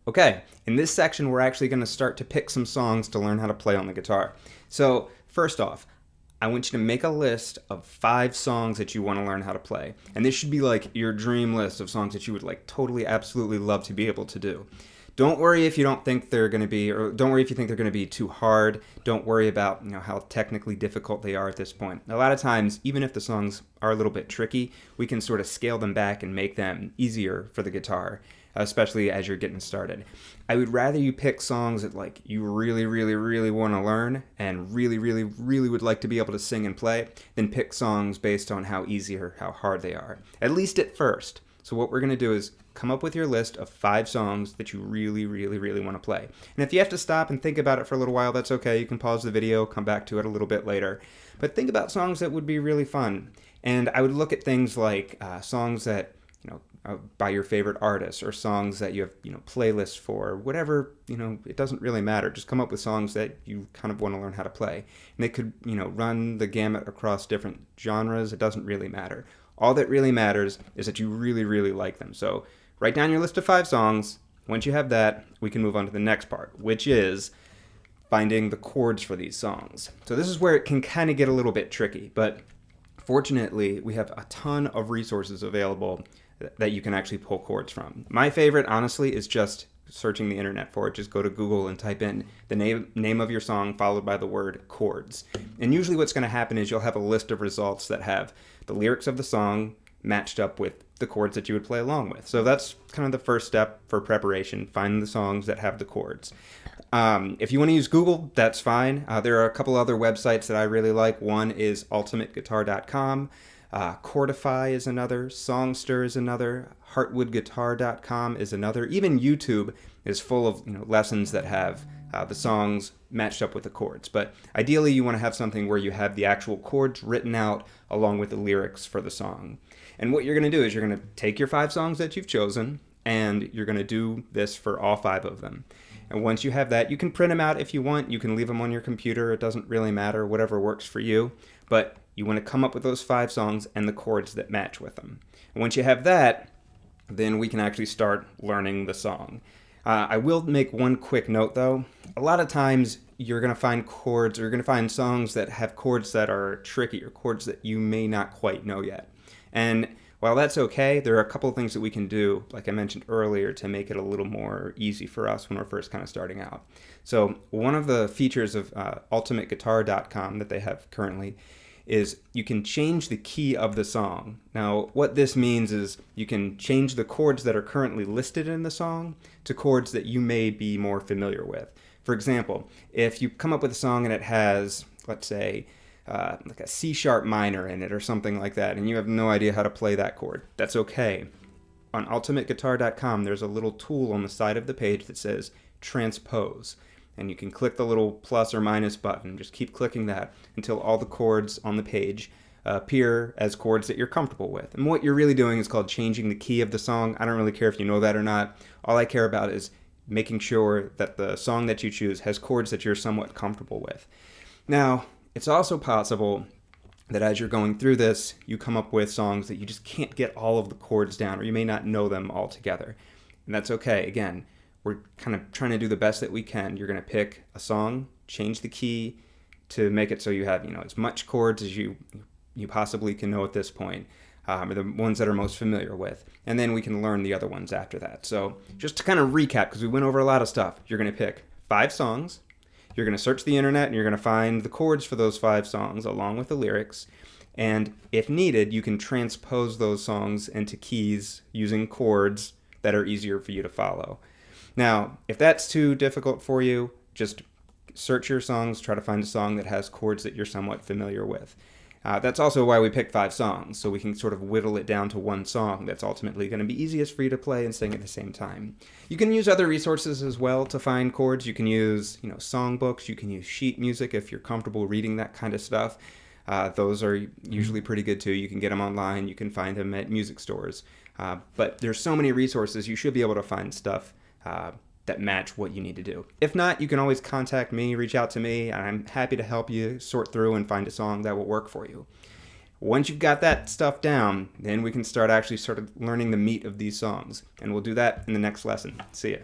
Okay, in this section, we're actually going to start to pick some songs to learn how to play on the guitar. So, first off, I want you to make a list of 5 songs that you want to learn how to play. And this should be like your dream list of songs that you would like totally, absolutely love to be able to do. Don't worry if you don't think they're going to be, or don't worry if you think they're going to be too hard. Don't worry about how technically difficult they are at this point. A lot of times, even if the songs are a little bit tricky, we can sort of scale them back and make them easier for the guitar, especially as you're getting started. I would rather you pick songs that like you really, really, really want to learn and really, really, really would like to be able to sing and play than pick songs based on how easy or how hard they are, at least at first. So what we're going to do is come up with your list of 5 songs that you really, really, really want to play. And if you have to stop and think about it for a little while, that's okay. You can pause the video, come back to it a little bit later. But think about songs that would be really fun. And I would look at things like songs that, by your favorite artists, or songs that you have, playlists for, whatever, it doesn't really matter. Just come up with songs that you kind of want to learn how to play. And they could, run the gamut across different genres. It doesn't really matter. All that really matters is that you really, really like them. So write down your list of 5 songs. Once you have that, we can move on to the next part, which is finding the chords for these songs. So this is where it can kind of get a little bit tricky, but fortunately, we have a ton of resources available that you can actually pull chords from. My favorite, honestly, is just searching the internet for it. Just go to Google and type in the name of your song followed by the word chords. And usually what's going to happen is you'll have a list of results that have the lyrics of the song matched up with the chords that you would play along with. So that's kind of the first step for preparation. Find the songs that have the chords. If you want to use Google, that's fine. There are a couple other websites that I really like. One is ultimateguitar.com. Chordify is another, Songster is another, heartwoodguitar.com is another. Even YouTube is full of lessons that have the songs matched up with the chords. But ideally, you want to have something where you have the actual chords written out along with the lyrics for the song. And what you're going to do is you're going to take your 5 songs that you've chosen, and you're going to do this for all 5 of them. And once you have that, you can print them out if you want. You can leave them on your computer. It doesn't really matter, whatever works for you. But you want to come up with those 5 songs and the chords that match with them. And once you have that, then we can actually start learning the song. I will make one quick note though. A lot of times you're going to find chords, or you're going to find songs that have chords that are tricky, or chords that you may not quite know yet. And while that's okay, there are a couple of things that we can do, like I mentioned earlier, to make it a little more easy for us when we're first kind of starting out. So one of the features of ultimateguitar.com that they have currently is you can change the key of the song. Now, what this means is you can change the chords that are currently listed in the song to chords that you may be more familiar with. For example, if you come up with a song and it has, let's say, like a C sharp minor in it or something like that, and you have no idea how to play that chord, that's okay. On ultimateguitar.com, there's a little tool on the side of the page that says transpose. And you can click the little plus or minus button. Just keep clicking that until all the chords on the page appear as chords that you're comfortable with. And what you're really doing is called changing the key of the song. I don't really care if you know that or not. All I care about is making sure that the song that you choose has chords that you're somewhat comfortable with. Now, it's also possible that as you're going through this, you come up with songs that you just can't get all of the chords down, or you may not know them all together. And that's okay. Again, we're kind of trying to do the best that we can. You're going to pick a song, change the key to make it so you have, as much chords as you possibly can know at this point, or the ones that are most familiar with. And then we can learn the other ones after that. So just to kind of recap, because we went over a lot of stuff, you're going to pick 5 songs. You're going to search the internet and you're going to find the chords for those 5 songs along with the lyrics. And if needed, you can transpose those songs into keys using chords that are easier for you to follow. Now, if that's too difficult for you, just search your songs, try to find a song that has chords that you're somewhat familiar with. That's also why we picked 5 songs, so we can sort of whittle it down to one song that's ultimately going to be easiest for you to play and sing at the same time. You can use other resources as well to find chords. You can use, songbooks. You can use sheet music if you're comfortable reading that kind of stuff. Those are usually pretty good too. You can get them online. You can find them at music stores. But there's so many resources. You should be able to find stuff that match what you need to do. If not, you can always contact me, reach out to me, and I'm happy to help you sort through and find a song that will work for you. Once you've got that stuff down, then we can start actually learning the meat of these songs. And we'll do that in the next lesson. See ya.